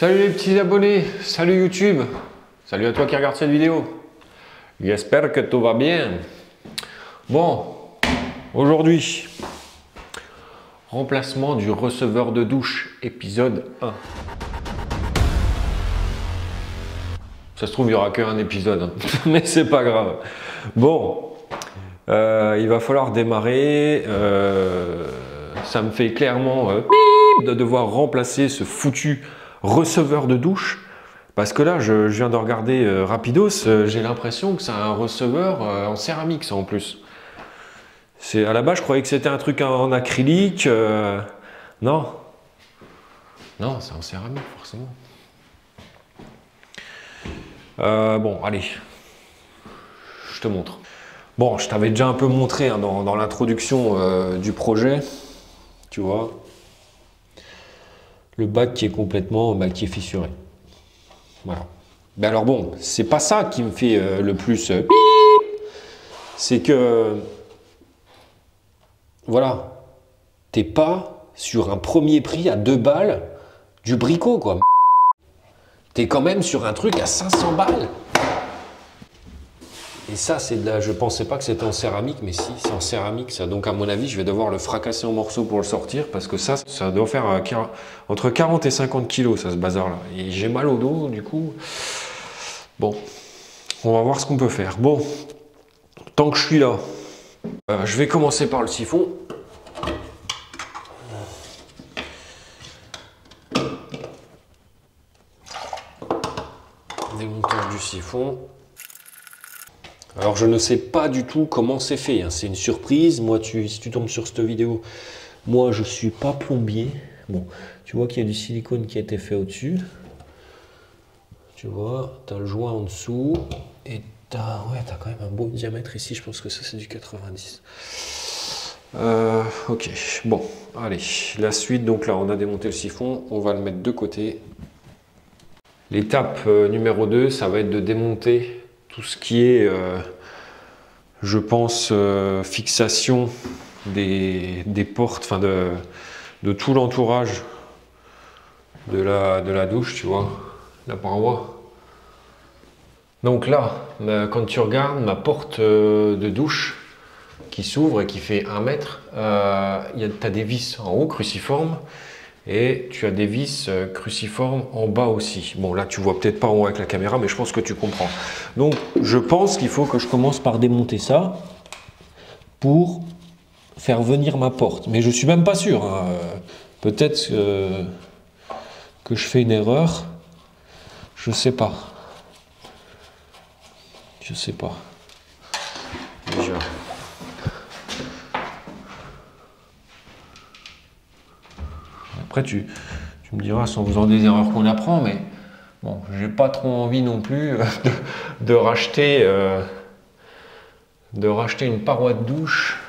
Salut les petits abonnés, salut YouTube, salut à toi qui regarde cette vidéo. J'espère que tout va bien. Bon, aujourd'hui, remplacement du receveur de douche, épisode 1. Ça se trouve, il n'y aura qu'un épisode, hein. Mais c'est pas grave. Bon, il va falloir démarrer. Ça me fait clairement de devoir remplacer ce foutu receveur de douche. Parce que là, je viens de regarder rapidos, j'ai l'impression que c'est un receveur en céramique, ça en plus. À la base, je croyais que c'était un truc en acrylique. Non. Non, c'est en céramique, forcément. Bon, allez. Je te montre. Bon, je t'avais déjà un peu montré hein, dans l'introduction du projet. Tu vois. Le bac qui est complètement qui est fissuré. Voilà. Mais alors bon, c'est pas ça qui me fait le plus c'est que voilà, t'es pas sur un premier prix à 2 balles du bricot quoi. T'es quand même sur un truc à 500 balles. Et ça, c'est de la... Je pensais pas que c'était en céramique, mais si, c'est en céramique ça. Donc à mon avis, je vais devoir le fracasser en morceaux pour le sortir parce que ça doit faire entre 40 et 50 kilos, ça, ce bazar-là. Et j'ai mal au dos, du coup. Bon, on va voir ce qu'on peut faire. Bon, tant que je suis là, je vais commencer par le siphon. Démontage du siphon. Alors je ne sais pas du tout comment c'est fait, hein. C'est une surprise. Moi, si tu tombes sur cette vidéo, moi je suis pas plombier. Bon, tu vois qu'il y a du silicone qui a été fait au-dessus. Tu vois, tu as le joint en dessous et tu as quand même un beau diamètre ici. Je pense que ça c'est du 90. Ok, bon, allez, la suite. Donc là, on a démonté le siphon, on va le mettre de côté. L'étape numéro 2, ça va être de démonter tout ce qui est, je pense, fixation des portes, enfin de tout l'entourage de la douche, tu vois, la paroi. Donc là, quand tu regardes ma porte de douche qui s'ouvre et qui fait 1 mètre, tu as des vis en haut cruciformes et tu as des vis cruciformes en bas aussi. Bon, là tu vois peut-être pas en haut avec la caméra, mais je pense que tu comprends. Donc je pense qu'il faut que je commence par démonter ça pour faire venir ma porte. Mais je suis même pas sûr, hein. Peut-être que je fais une erreur. Je sais pas. Je sais pas. Déjà. Après, tu me diras, c'est en faisant des erreurs qu'on apprend, mais bon, j'ai pas trop envie non plus de racheter une paroi de douche.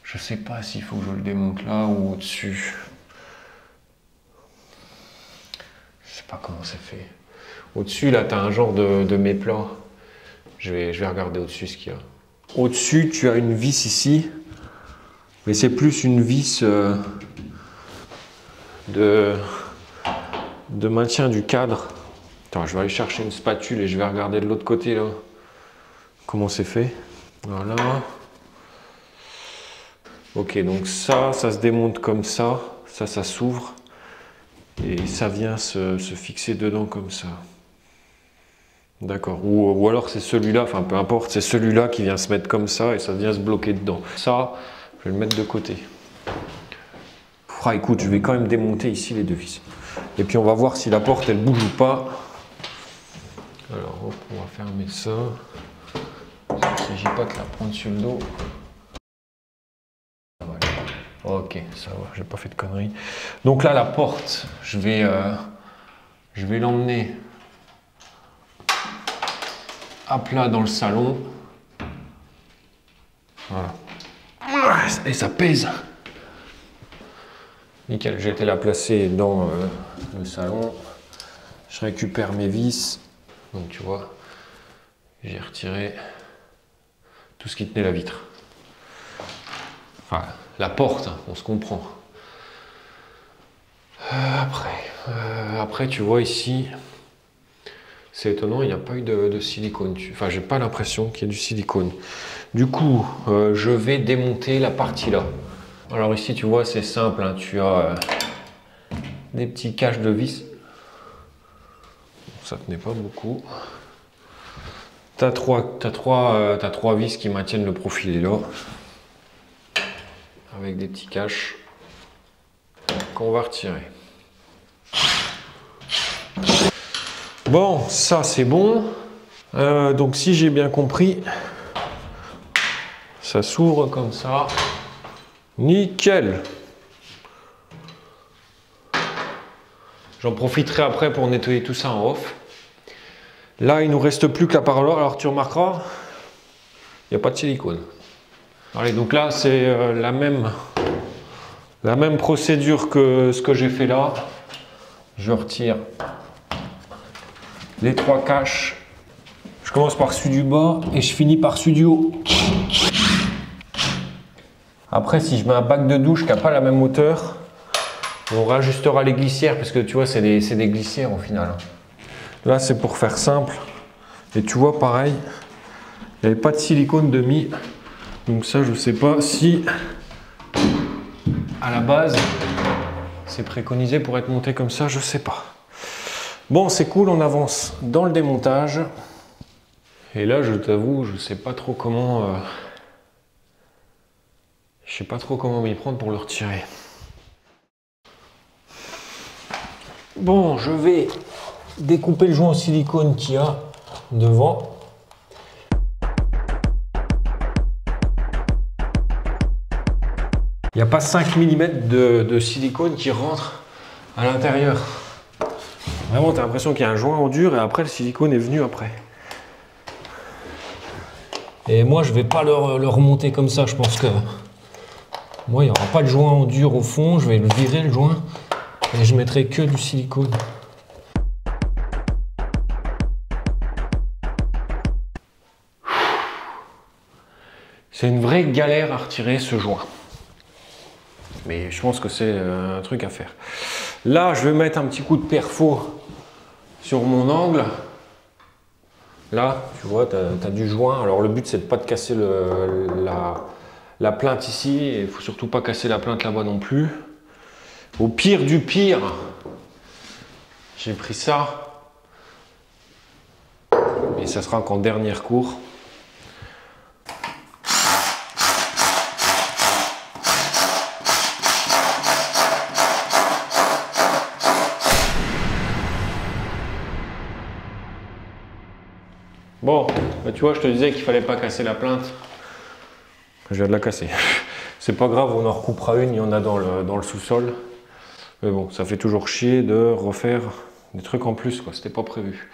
Je sais pas s'il faut que je le démonte là ou au-dessus. Je sais pas comment c'est fait. Au-dessus, là, tu as un genre de méplat. Je vais regarder au-dessus ce qu'il y a. Au-dessus, tu as une vis ici, mais c'est plus une vis de maintien du cadre. Attends, je vais aller chercher une spatule et je vais regarder de l'autre côté là comment c'est fait. Voilà. Ok, donc ça se démonte comme ça s'ouvre et ça vient se fixer dedans comme ça. D'accord. Ou alors c'est celui-là, enfin peu importe, c'est celui-là qui vient se mettre comme ça et ça vient se bloquer dedans. Ça, je vais le mettre de côté. Ah, écoute, je vais quand même démonter ici les 2 vis. Et puis on va voir si la porte elle bouge ou pas. Alors hop, on va fermer ça. Il ne s'agit pas de la prendre sur le dos. Voilà. Ok, ça va, j'ai pas fait de conneries. Donc là la porte, je vais l'emmener à plat dans le salon. Voilà. Et ça pèse. Nickel, j'ai été la placer dans le salon. Je récupère mes vis. Donc tu vois, j'ai retiré tout ce qui tenait la vitre. Enfin, la porte, hein, on se comprend. Après, Après, tu vois ici, c'est étonnant, il n'y a pas eu de silicone. Enfin, j'ai pas l'impression qu'il y ait du silicone. Du coup, je vais démonter la partie là. Alors ici, tu vois, c'est simple, hein, tu as des petits caches de vis. Ça tenait pas beaucoup. T'as trois vis qui maintiennent le profil là, avec des petits caches qu'on va retirer. Bon, ça c'est bon. Donc si j'ai bien compris, ça s'ouvre comme ça. Nickel. J'en profiterai après pour nettoyer tout ça en off. Là, il nous reste plus que la paroi. Alors tu remarqueras, il n'y a pas de silicone. Allez, donc là, c'est la même procédure que ce que j'ai fait là. Je retire les trois caches. Je commence par celui du bas et je finis par celui du haut. Après, si je mets un bac de douche qui n'a pas la même hauteur, on rajustera les glissières parce que tu vois, c'est des glissières au final. Là, c'est pour faire simple. Et tu vois, pareil, il n'y avait pas de silicone de mis. Donc ça, je ne sais pas si, à la base, c'est préconisé pour être monté comme ça, je ne sais pas. Bon, c'est cool, on avance dans le démontage. Et là, je t'avoue, je ne sais pas trop comment... je sais pas trop comment m'y prendre pour le retirer. Bon, je vais découper le joint en silicone qu'il y a devant. Il n'y a pas 5 mm de silicone qui rentre à l'intérieur. Vraiment, tu as l'impression qu'il y a un joint en dur et après le silicone est venu après. Et moi, je vais pas le remonter comme ça. Je pense que moi, il n'y aura pas de joint en dur au fond. Je vais le virer le joint et je mettrai que du silicone. C'est une vraie galère à retirer ce joint. Mais je pense que c'est un truc à faire. Là, je vais mettre un petit coup de perfo sur mon angle. Là, tu vois, tu as du joint. Alors le but, c'est de ne pas te casser la plainte ici. Et il ne faut surtout pas casser la plainte là-bas non plus. Au pire du pire, j'ai pris ça. Et ça sera qu'en dernier recours. Bon, bah tu vois, je te disais qu'il fallait pas casser la plainte. Je viens de la casser. C'est pas grave, on en recoupera une, il y en a dans le sous-sol. Mais bon, ça fait toujours chier de refaire des trucs en plus, quoi. C'était pas prévu.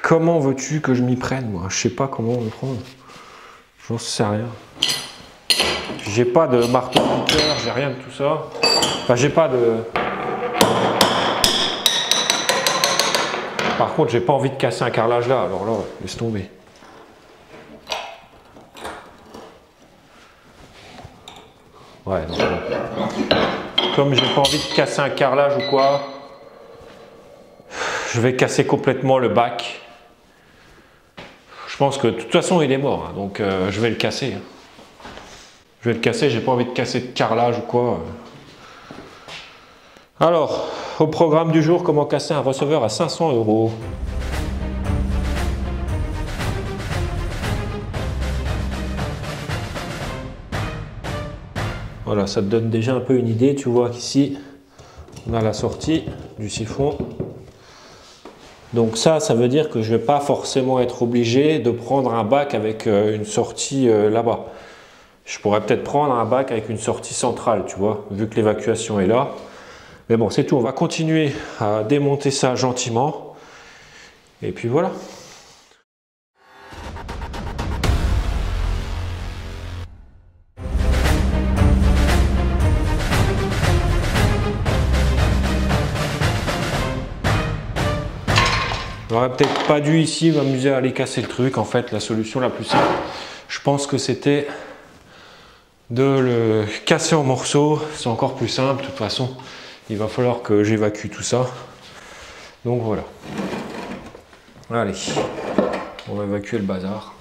Comment veux-tu que je m'y prenne, moi? Je sais pas comment me prendre. J'en sais rien. J'ai pas de marteau-piqueur, j'ai rien de tout ça. Enfin, j'ai pas de... Par contre, j'ai pas envie de casser un carrelage là, alors là, laisse tomber. Ouais, donc, comme j'ai pas envie de casser un carrelage ou quoi, je vais casser complètement le bac. Je pense que de toute façon, il est mort, hein, donc je vais le casser. Je vais le casser, j'ai pas envie de casser de carrelage ou quoi. Alors, au programme du jour, comment casser un receveur à 500 €. Voilà, ça te donne déjà un peu une idée. Tu vois qu'ici, on a la sortie du siphon. Donc ça veut dire que je ne vais pas forcément être obligé de prendre un bac avec une sortie là-bas. Je pourrais peut-être prendre un bac avec une sortie centrale, tu vois, vu que l'évacuation est là. Mais bon, c'est tout. On va continuer à démonter ça gentiment. Et puis voilà. J'aurais peut-être pas dû ici m'amuser à aller casser le truc. En fait, la solution la plus simple, je pense que c'était de le casser en morceaux. C'est encore plus simple. De toute façon, il va falloir que j'évacue tout ça. Donc voilà. Allez, on va évacuer le bazar.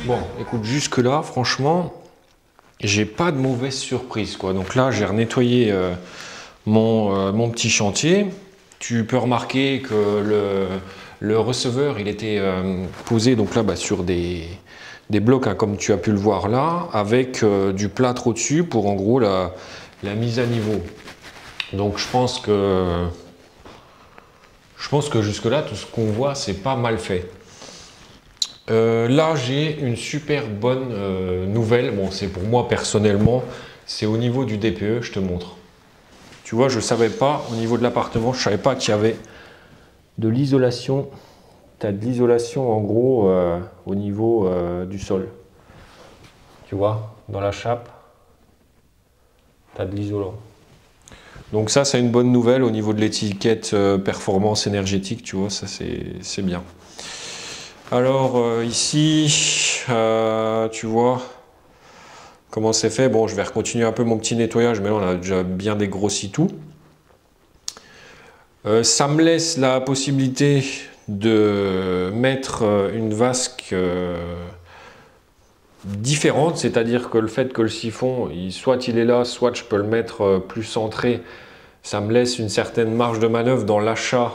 Bon, écoute, jusque là, franchement, j'ai pas de mauvaise surprise, quoi. Donc là, j'ai renettoyé mon petit chantier. Tu peux remarquer que le receveur, il était posé donc là sur des blocs, hein, comme tu as pu le voir là, avec du plâtre au-dessus pour en gros la mise à niveau. Donc je pense que jusque là, tout ce qu'on voit, c'est pas mal fait. Là, j'ai une super bonne nouvelle. Bon, c'est pour moi personnellement, c'est au niveau du DPE, je te montre. Tu vois, je ne savais pas, au niveau de l'appartement, je ne savais pas qu'il y avait de l'isolation. Tu as de l'isolation en gros au niveau du sol. Tu vois, dans la chape, tu as de l'isolant. Donc ça, c'est une bonne nouvelle au niveau de l'étiquette performance énergétique, tu vois, ça c'est bien. Alors ici, tu vois comment c'est fait. Bon, je vais continuer un peu mon petit nettoyage, mais là on a déjà bien dégrossi tout. Ça me laisse la possibilité de mettre une vasque différente, c'est-à-dire que le fait que le siphon, soit il est là, soit je peux le mettre plus centré, ça me laisse une certaine marge de manœuvre dans l'achat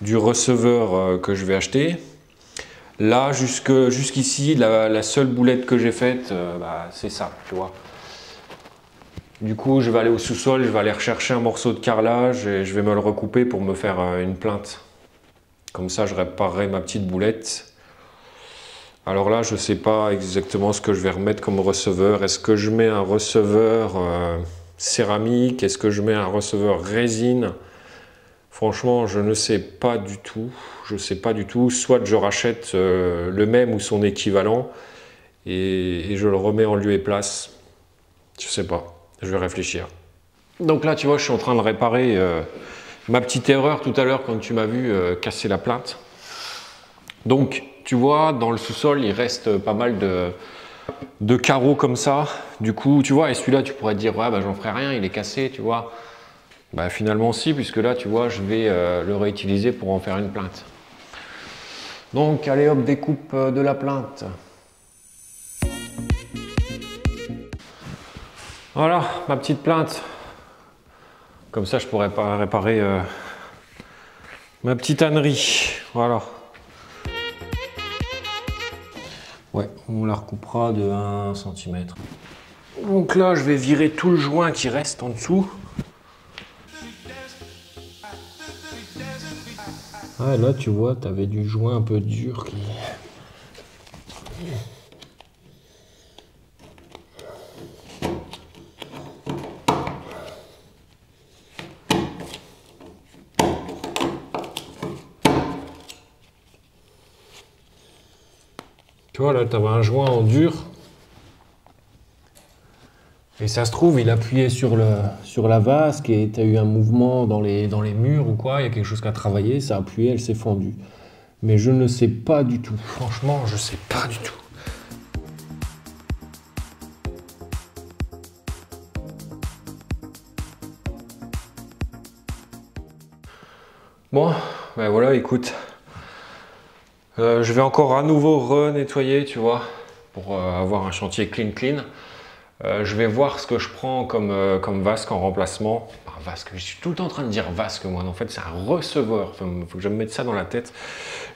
du receveur que je vais acheter. Là, jusqu'ici, la seule boulette que j'ai faite, c'est ça, tu vois. Du coup, je vais aller au sous-sol, je vais aller rechercher un morceau de carrelage et je vais me le recouper pour me faire une plinthe. Comme ça, je réparerai ma petite boulette. Alors là, je ne sais pas exactement ce que je vais remettre comme receveur. Est-ce que je mets un receveur céramique? Est-ce que je mets un receveur résine? Franchement, je ne sais pas du tout. Je ne sais pas du tout. Soit je rachète le même ou son équivalent et je le remets en lieu et place. Je ne sais pas. Je vais réfléchir. Donc là, tu vois, je suis en train de réparer ma petite erreur tout à l'heure quand tu m'as vu casser la plinthe. Donc, tu vois, dans le sous-sol, il reste pas mal de carreaux comme ça. Du coup, tu vois, et celui-là, tu pourrais te dire, ouais, j'en ferai rien, il est cassé, tu vois. Finalement, si, puisque là, tu vois, je vais le réutiliser pour en faire une plinthe. Donc, allez hop, découpe de la plinthe. Voilà, ma petite plinthe. Comme ça, je pourrais pas réparer ma petite ânerie. Voilà. Ouais, on la recoupera de 1 cm. Donc là, je vais virer tout le joint qui reste en dessous. Ah, là, tu vois, tu avais du joint un peu dur qui... Tu vois, là, tu avais un joint en dur. Et ça se trouve, il appuyait sur la vasque et tu as eu un mouvement dans les murs ou quoi. Il y a quelque chose qui a travaillé, ça a appuyé, elle s'est fendue. Mais je ne sais pas du tout. Franchement, je ne sais pas du tout. Bon, voilà, écoute. Je vais encore à nouveau renettoyer, tu vois, pour avoir un chantier clean. Je vais voir ce que je prends comme vasque en remplacement. Vasque, je suis tout le temps en train de dire vasque, moi. En fait, c'est un receveur. Il faut que je me mette ça dans la tête.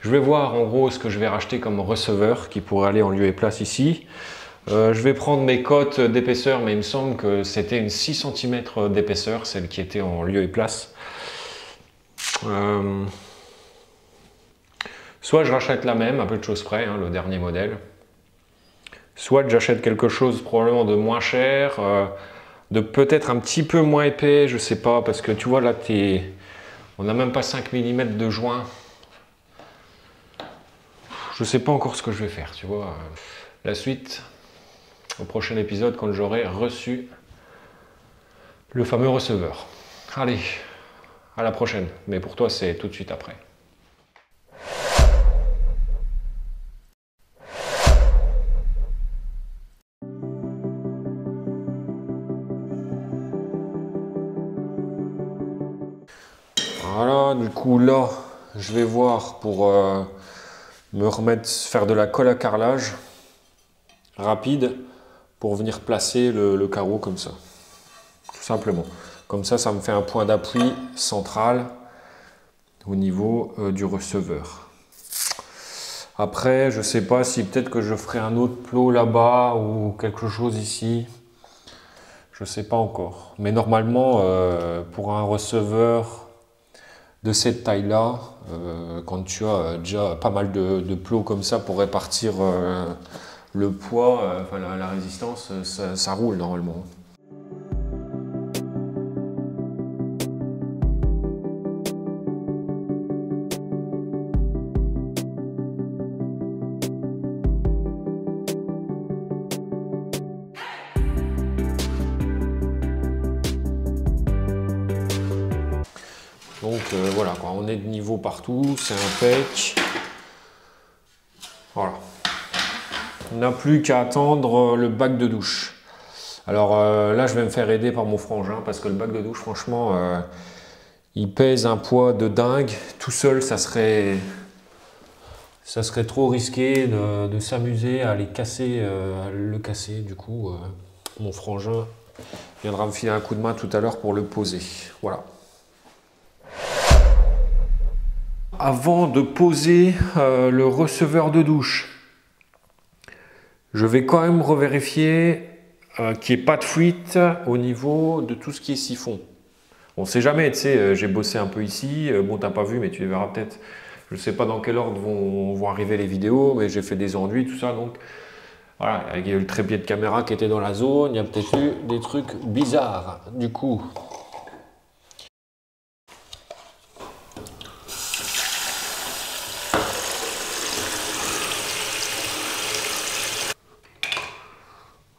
Je vais voir en gros ce que je vais racheter comme receveur qui pourrait aller en lieu et place ici. Je vais prendre mes cotes d'épaisseur, mais il me semble que c'était une 6 cm d'épaisseur, celle qui était en lieu et place. Soit je rachète la même, un peu de choses près, hein, le dernier modèle. Soit j'achète quelque chose probablement de moins cher, de peut-être un petit peu moins épais, je sais pas, parce que tu vois là, on n'a même pas 5 mm de joint. je sais pas encore ce que je vais faire, tu vois. La suite, au prochain épisode, quand j'aurai reçu le fameux receveur. Allez, à la prochaine. Mais pour toi, c'est tout de suite après. Voilà, du coup là, je vais voir pour me remettre, faire de la colle à carrelage rapide pour venir placer le carreau comme ça, tout simplement. Comme ça me fait un point d'appui central au niveau du receveur. Après, je sais pas si peut-être que je ferai un autre plot là-bas ou quelque chose ici. Je sais pas encore. Mais normalement, pour un receveur de cette taille-là, quand tu as déjà pas mal de plots comme ça pour répartir le poids, enfin la résistance, ça roule normalement. Donc voilà, quoi, on est de niveau partout, c'est impec. Voilà. On n'a plus qu'à attendre le bac de douche. Alors là, je vais me faire aider par mon frangin parce que le bac de douche, franchement, il pèse un poids de dingue. Tout seul, ça serait trop risqué de s'amuser à le casser. Du coup, mon frangin viendra me filer un coup de main tout à l'heure pour le poser. Voilà. Avant de poser le receveur de douche, je vais quand même revérifier qu'il n'y ait pas de fuite au niveau de tout ce qui est siphon. On ne sait jamais, tu sais, j'ai bossé un peu ici, bon t'as pas vu mais tu les verras peut-être, je ne sais pas dans quel ordre vont arriver les vidéos, mais j'ai fait des enduits, tout ça, donc voilà, il y a eu le trépied de caméra qui était dans la zone, il y a peut-être eu des trucs bizarres, du coup.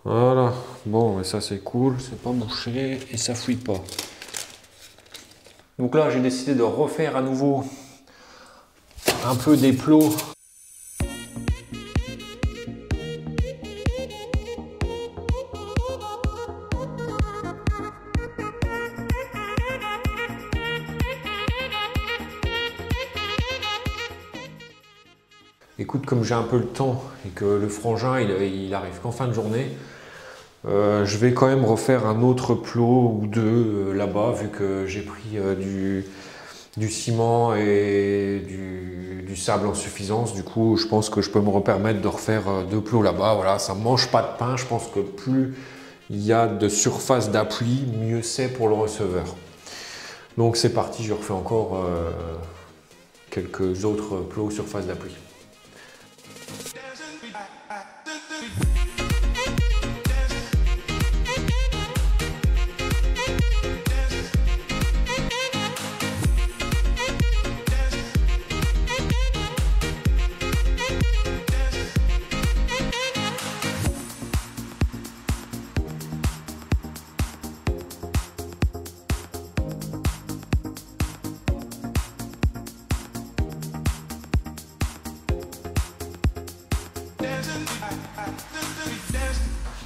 Voilà, bon, ça c'est cool, c'est pas bouché et ça fouille pas. Donc là, j'ai décidé de refaire à nouveau un peu des plots. Écoute, comme j'ai un peu le temps et que le frangin, il arrive qu'en fin de journée, je vais quand même refaire un autre plot ou deux là-bas, vu que j'ai pris du ciment et du sable en suffisance. Du coup, je pense que je peux me permettre de refaire deux plots là-bas. Voilà, ça ne mange pas de pain. Je pense que plus il y a de surface d'appui, mieux c'est pour le receveur. Donc c'est parti, je refais encore quelques autres plots surface d'appui.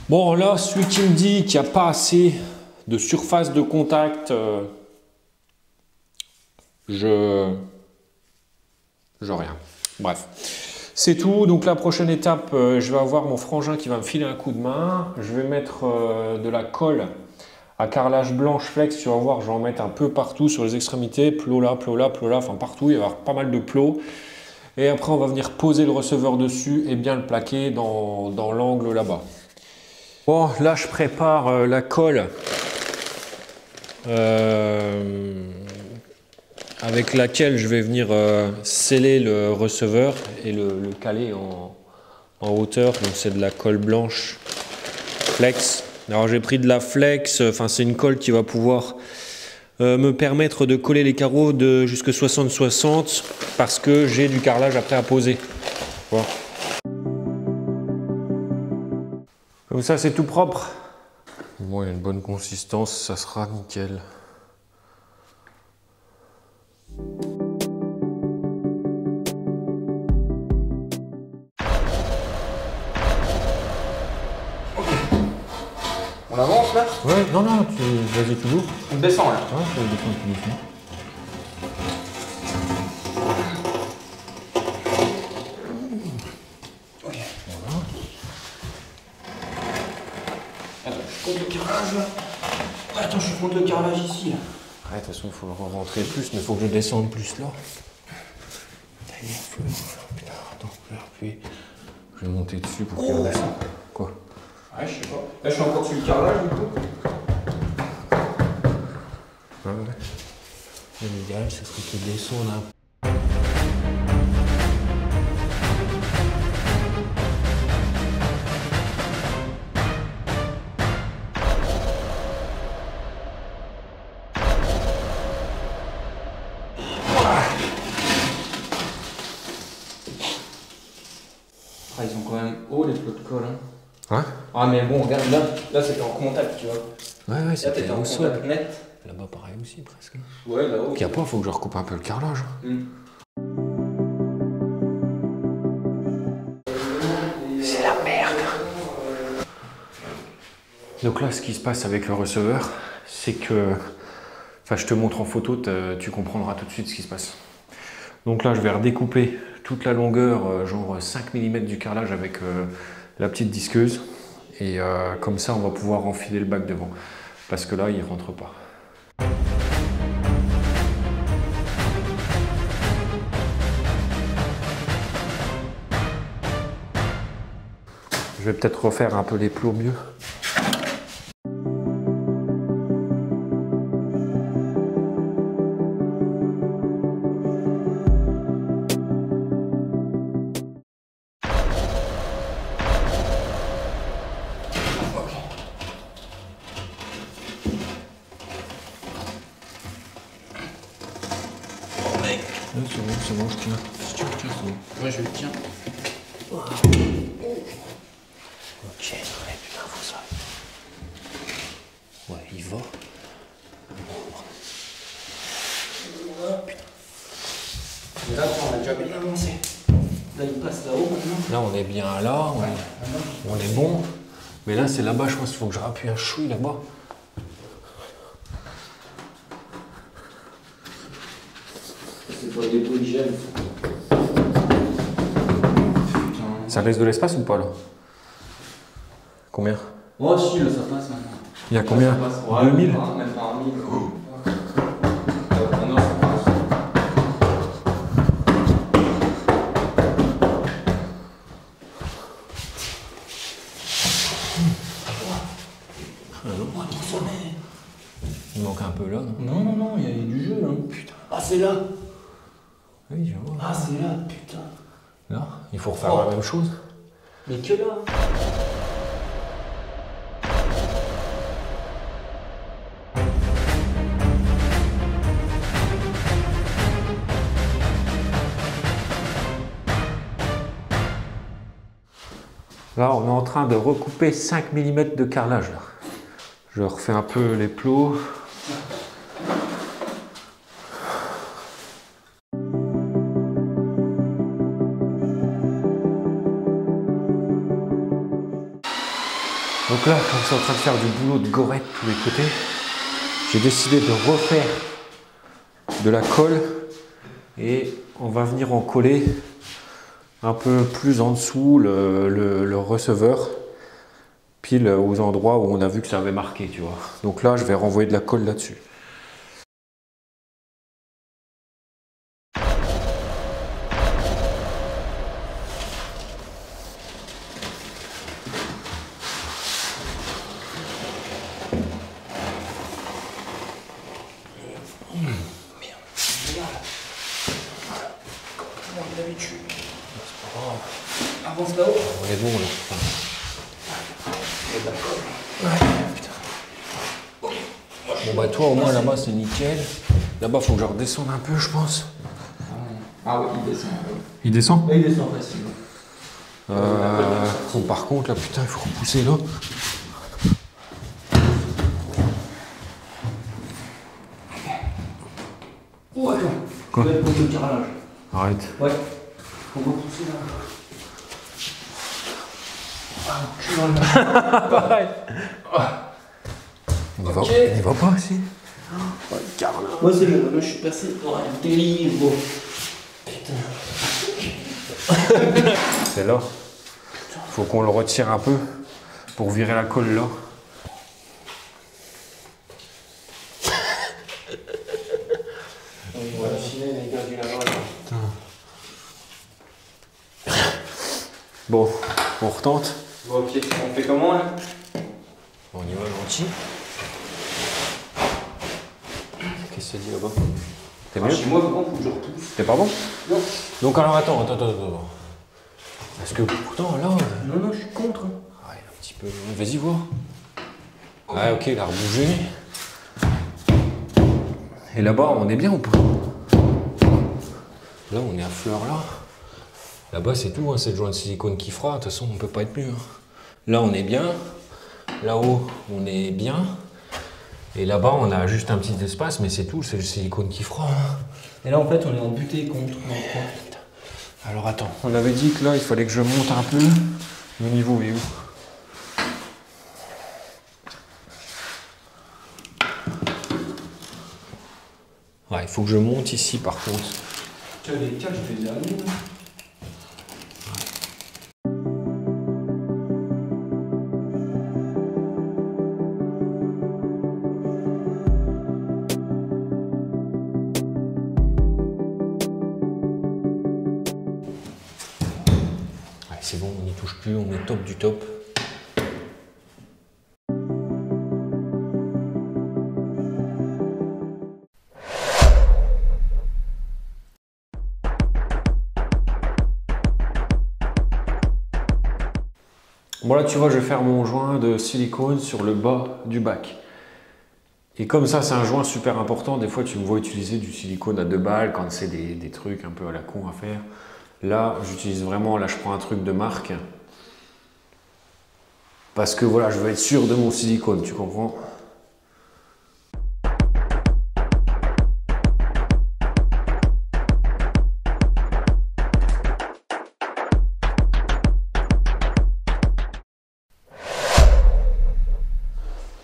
Bon là, celui qui me dit qu'il n'y a pas assez de surface de contact, je rien. Bref, c'est tout. Donc la prochaine étape, je vais avoir mon frangin qui va me filer un coup de main. Je vais mettre de la colle à carrelage blanche flex. Tu vas voir, je vais en mettre un peu partout sur les extrémités, plot là, enfin partout. Il va y avoir pas mal de plots. Et après, on va venir poser le receveur dessus et bien le plaquer dans l'angle là-bas. Bon, là, je prépare la colle avec laquelle je vais venir sceller le receveur et le caler en hauteur. Donc, c'est de la colle blanche flex. Alors, j'ai pris de la flex. Enfin, c'est une colle qui va pouvoir me permettre de coller les carreaux de jusque 60-60 parce que j'ai du carrelage après à poser. Bon. Comme ça, c'est tout propre. Bon, il y a une bonne consistance, ça sera nickel. On avance là? Ouais, non, vas-y tout doux. On descend là. Ouais, tu vas descendre tout doucement. Ok. Voilà. Attends, je compte le carrelage là. Attends, je compte le carrelage ici là. Ouais, de toute façon, il faut rentrer plus, mais il faut que je descende plus là. Putain, attends, je vais appuyer. Je vais monter dessus pour qu'il redescende. Quoi? Ouais, je sais pas. Là, je suis encore sur le carrelage du coup. Ouais. L'idéal, ça serait qu'il descende un peu. Ah, ils sont quand même hauts les plots de colle. Hein. Ouais. Ah, mais bon, regarde là c'était en contact, tu vois. Ouais, Là, c'était t'étais en au sol. contact net. Là-bas, pareil aussi, presque. Ouais, là-haut. Puis après, il faut que je recoupe un peu le carrelage. C'est la merde. Donc là, ce qui se passe avec le receveur, c'est que... Enfin, je te montre en photo, tu comprendras tout de suite ce qui se passe. Donc là, je vais redécouper toute la longueur, genre 5 mm du carrelage avec la petite disqueuse. Et comme ça, on va pouvoir enfiler le bac devant. Parce que là, il ne rentre pas. Je vais peut-être refaire un peu les plots mieux. C'est bon, je tiens. Tiens, c'est bon. Ouais, je le tiens. Ok, ouais, putain, faut ça. Ouais, il va. Putain. Et là, on a déjà bien avancé. Là, il passe là-haut maintenant. Là, on est bien là, on est bon. Mais là, c'est là-bas, je pense qu'il faut que je rappuie un chouille là-bas. C'est pour les dépôts d'hygiène. Ça laisse de l'espace ou pas là? Combien? Oh si, là ça passe maintenant. Il y a combien? Là, ça passe. Ouais, 2000? Même pas 1000. Non, ça passe. Il manque un peu là, non? Non, non, non, il y a du jeu là. Putain. Ah, c'est là. Oui, je vois. Ah, c'est là, putain. Là, il faut refaire la même chose. Mais que là. Là, on est en train de recouper 5 mm de carrelage. Là. Je refais un peu les plots. Donc là, comme c'est en train de faire du boulot de gorette de tous les côtés, j'ai décidé de refaire de la colle et on va venir en coller un peu plus en dessous le receveur, pile aux endroits où on a vu que ça avait marqué, tu vois. Donc là, je vais renvoyer de la colle là-dessus. D'habitude. Avance là-haut. On est bon là. Bon bah toi au moins là-bas c'est nickel. Là-bas faut que je redescende un peu je pense. Ah oui, il descend. Il descend? Il descend facile. Bon, par contre, là, putain, il faut repousser là. Oh, attends. Quoi? Je vais pour le carrelage. Arrête. Ouais. Faut repousser là. Ah, je suis dans le Pareil. Ok. On y va pas ici. Oh, le carrelage. Moi, c'est bon. Là, je suis passé dans un délire, gros. Putain. C'est là. Faut qu'on le retire un peu pour virer la colle là. On va affiner les gars du lavage. Bon, on retente. Bon, ok. On fait comment là? On y va gentil. Qu'est-ce que ça dit là-bas? T'es mieux? Chez moi, par contre, faut que je repousse. T'es pas bon? Non. Donc alors attends. Parce que pourtant là... Non, non, je suis contre. Ouais, un petit peu... Vas-y voir. Ouais, ok, il a rebougé. Et là-bas, on est bien ou pas? Là, on est à fleur là. Là-bas, c'est tout, hein, c'est le joint de silicone qui fera. De toute façon, on peut pas être mieux. Hein. Là, on est bien. Là-haut, on est bien. Et là-bas, on a juste un petit espace, mais c'est tout, c'est le silicone qui fera. Hein. Et là, en fait, on est en butée contre. Alors attends, on avait dit que là, il fallait que je monte un peu. Le niveau est où? Ouais, il faut que je monte ici par contre. Tu as les caches, je les ai amenés. Ouais, c'est bon, on n'y touche plus, on est top du top. Bon là tu vois, je vais faire mon joint de silicone sur le bas du bac. Et comme ça c'est un joint super important, des fois tu me vois utiliser du silicone à 2 balles quand c'est des trucs un peu à la con à faire. Là j'utilise vraiment, là je prends un truc de marque. Parce que voilà, je veux être sûr de mon silicone, tu comprends?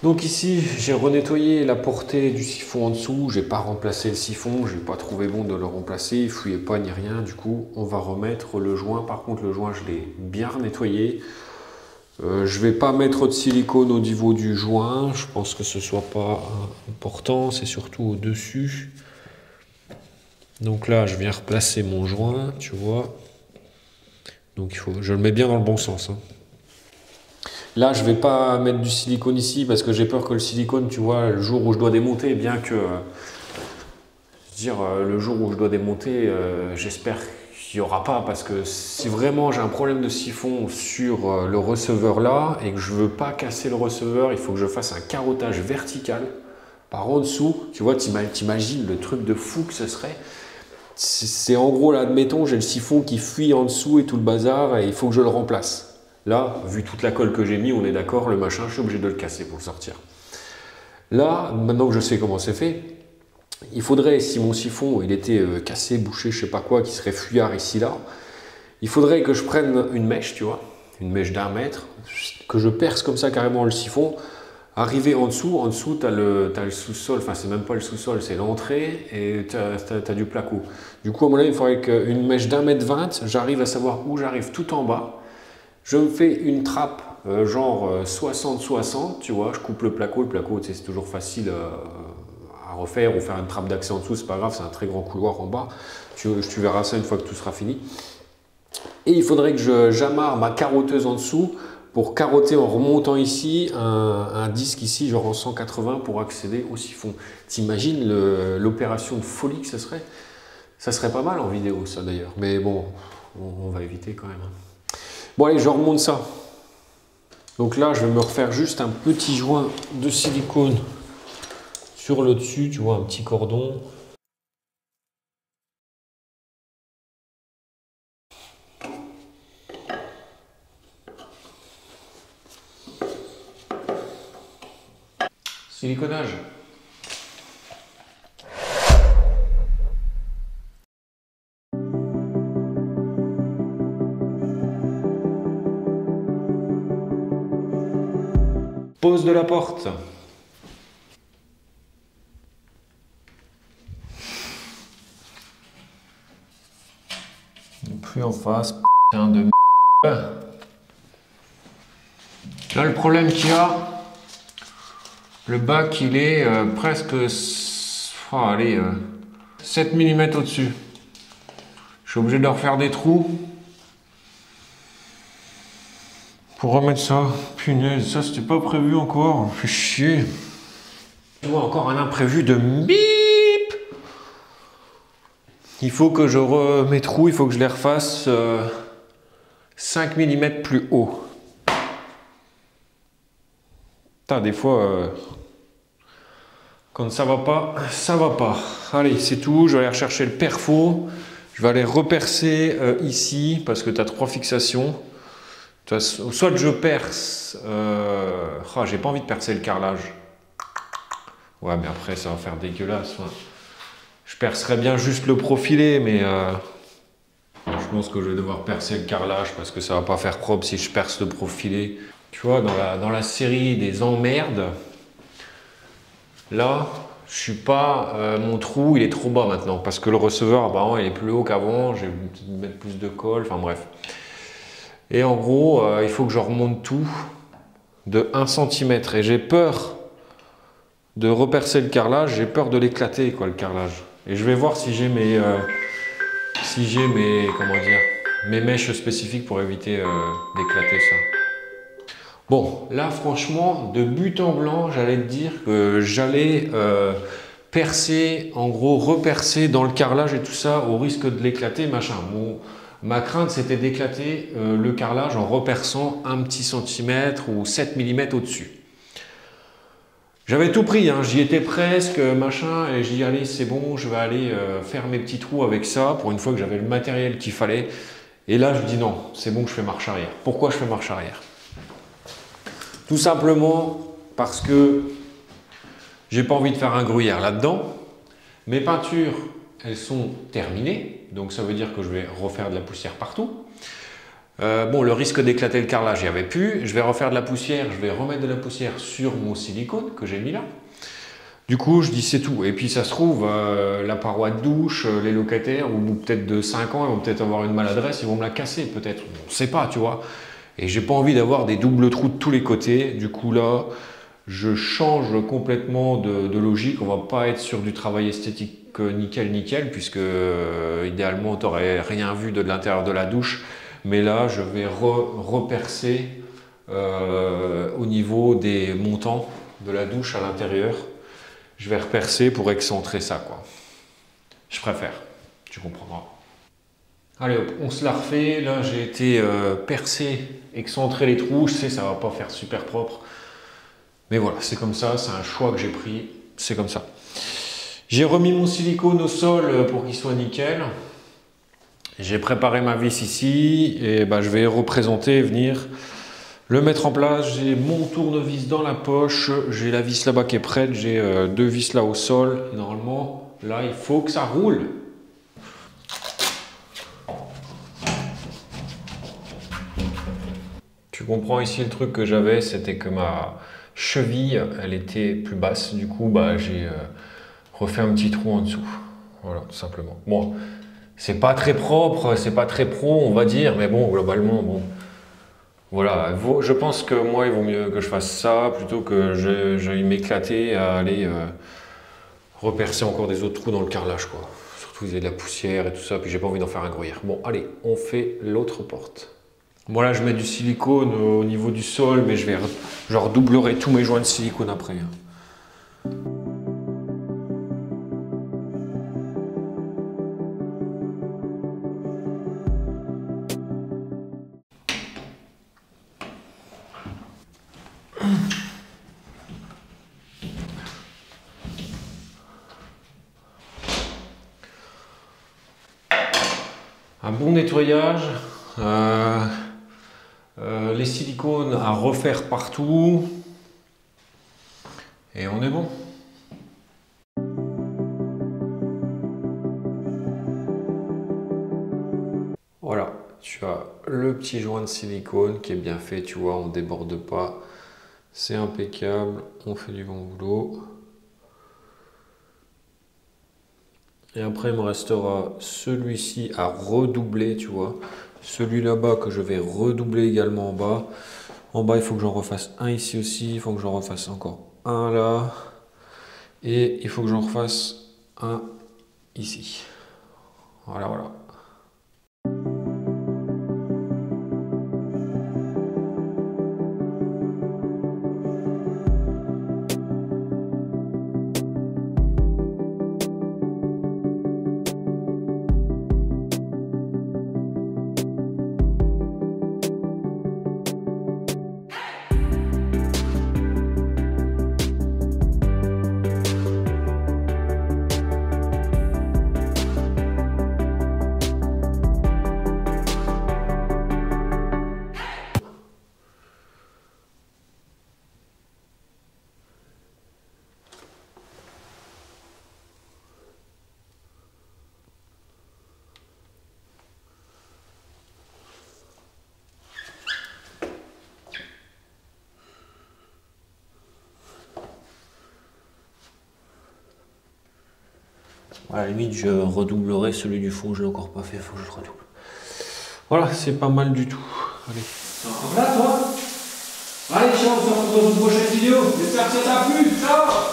Donc ici, j'ai renettoyé la portée du siphon en dessous, j'ai pas remplacé le siphon, j'ai pas trouvé bon de le remplacer, il fouillait pas ni rien, du coup on va remettre le joint. Par contre le joint je l'ai bien nettoyé. Je vais pas mettre de silicone au niveau du joint, je pense que ce soit pas important, c'est surtout au dessus. Donc là je viens replacer mon joint, tu vois. Donc je le mets bien dans le bon sens. Hein. Là, je vais pas mettre du silicone ici parce que j'ai peur que le silicone, tu vois, le jour où je dois démonter, bien que, le jour où je dois démonter, j'espère qu'il n'y aura pas parce que si vraiment j'ai un problème de siphon sur le receveur là et que je veux pas casser le receveur, il faut que je fasse un carottage vertical par en dessous. Tu vois, t'imagines le truc de fou que ce serait. C'est en gros là, admettons, j'ai le siphon qui fuit en dessous et tout le bazar et il faut que je le remplace. Là, vu toute la colle que j'ai mis, on est d'accord, le machin, je suis obligé de le casser pour le sortir. Là, maintenant que je sais comment c'est fait, il faudrait, si mon siphon il était cassé, bouché, je sais pas quoi, qui serait fuyard ici, là, il faudrait que je prenne une mèche, tu vois, une mèche d'1 mètre, que je perce comme ça carrément le siphon, arriver en dessous, tu as le sous-sol, enfin c'est même pas le sous-sol, c'est l'entrée et tu as du placo. Du coup, à mon avis, il faudrait qu'une mèche d'1 mètre 20, j'arrive à savoir où j'arrive tout en bas. Je me fais une trappe genre 60-60, tu vois, je coupe le placo tu sais, c'est toujours facile à refaire ou faire une trappe d'accès en dessous, c'est pas grave, c'est un très grand couloir en bas. Tu verras ça une fois que tout sera fini. Et il faudrait que j'amarre ma carotteuse en dessous pour carotter en remontant ici un disque ici, genre en 180 pour accéder au siphon. T'imagines l'opération de folie que ce serait? Ça serait pas mal en vidéo ça d'ailleurs, mais bon, on va éviter quand même. Bon allez, je remonte ça. Donc là, je vais me refaire juste un petit joint de silicone sur le dessus, tu vois, un petit cordon. Siliconnage. Pose de la porte. Plus en face, putain de merde. Là, le problème qu'il y a, le bac, il est presque 7 mm au-dessus. Je suis obligé de refaire des trous pour remettre ça. Punaise, ça c'était pas prévu encore. Fait chier. Tu vois, encore un imprévu de bip. Il faut que je remette mes trous, il faut que je les refasse 5 mm plus haut. Putain, des fois, quand ça va pas, ça va pas. Allez, c'est tout. Je vais aller rechercher le perfo. Je vais aller repercer ici parce que tu as 3 fixations. Soit je perce. J'ai pas envie de percer le carrelage. Ouais, mais après, ça va faire dégueulasse. Ouais. Je percerai bien juste le profilé, mais je pense que je vais devoir percer le carrelage parce que ça va pas faire propre si je perce le profilé. Tu vois, dans la série des emmerdes, là, je suis pas. Mon trou, il est trop bas maintenant parce que le receveur, apparemment, il est plus haut qu'avant. Je vais mettre plus de colle, enfin bref. Et en gros, il faut que je remonte tout de 1 cm. Et j'ai peur de repercer le carrelage, j'ai peur de l'éclater, quoi, le carrelage. Et je vais voir si j'ai mes mes mèches spécifiques pour éviter d'éclater ça. Bon, là franchement, de but en blanc, j'allais te dire que j'allais percer, en gros repercer dans le carrelage et tout ça au risque de l'éclater, machin. Ma crainte c'était d'éclater le carrelage en reperçant un petit centimètre ou 7 mm au-dessus. J'avais tout pris, hein, j'y étais presque, machin, et j'ai dit allez c'est bon, je vais aller faire mes petits trous avec ça pour une fois que j'avais le matériel qu'il fallait. Et là je dis non, c'est bon, je fais marche arrière. Pourquoi je fais marche arrière? Tout simplement parce que j'ai pas envie de faire un gruyère là-dedans. Mes peintures, elles sont terminées, donc ça veut dire que je vais refaire de la poussière partout. Bon, le risque d'éclater le carrelage, il n'y avait plus. Je vais refaire de la poussière, je vais remettre de la poussière sur mon silicone que j'ai mis là. Du coup, je dis c'est tout. Et puis ça se trouve, la paroi de douche, les locataires, ou peut-être de 5 ans, ils vont peut-être avoir une maladresse, ils vont me la casser peut-être. On ne sait pas, tu vois. Et j'ai pas envie d'avoir des doubles trous de tous les côtés. Du coup là, je change complètement de logique. On va pas être sur du travail esthétique nickel, puisque idéalement, tu n'aurais rien vu de l'intérieur de la douche. Mais là, je vais repercer au niveau des montants de la douche à l'intérieur. Je vais repercer pour excentrer ça, quoi. Je préfère, tu comprendras. Allez hop, on se la refait. Là, j'ai été percer, excentrer les trous. Je sais, ça va pas faire super propre. Mais voilà, c'est comme ça, c'est un choix que j'ai pris. C'est comme ça. J'ai remis mon silicone au sol pour qu'il soit nickel. J'ai préparé ma vis ici et je vais représenter, venir le mettre en place. J'ai mon tournevis dans la poche, j'ai la vis là-bas qui est prête, j'ai 2 vis là au sol. Et normalement, là, il faut que ça roule. Tu comprends ici le truc que j'avais, c'était que ma cheville, elle était plus basse. Du coup, j'ai refait un petit trou en dessous. Voilà, tout simplement. Bon. C'est pas très propre, c'est pas très pro, on va dire, mais bon, globalement, bon. Voilà, je pense que moi, il vaut mieux que je fasse ça plutôt que j'aille m'éclater à aller repercer encore des autres trous dans le carrelage, quoi. Surtout, il y a de la poussière et tout ça, puis j'ai pas envie d'en faire un gruyère. Bon, allez, on fait l'autre porte. Bon, là, je mets du silicone au niveau du sol, mais je redoublerai tous mes joints de silicone après. Un bon nettoyage, les silicones à refaire partout Et on est bon. Voilà, tu as le petit joint de silicone qui est bien fait, tu vois, on ne déborde pas. C'est impeccable, on fait du bon boulot. Et après, il me restera celui-ci à redoubler, tu vois. Celui là-bas que je vais redoubler également en bas. En bas, il faut que j'en refasse un ici aussi. Il faut que j'en refasse encore un là. Et il faut que j'en refasse un ici. Voilà, voilà. À la limite, je redoublerai celui du fond, je l'ai encore pas fait, il faut que je le redouble. Voilà, c'est pas mal du tout. Allez. T'es encore là, toi? Allez, ciao, on se retrouve dans une prochaine vidéo. J'espère que ça t'a plu. Ciao!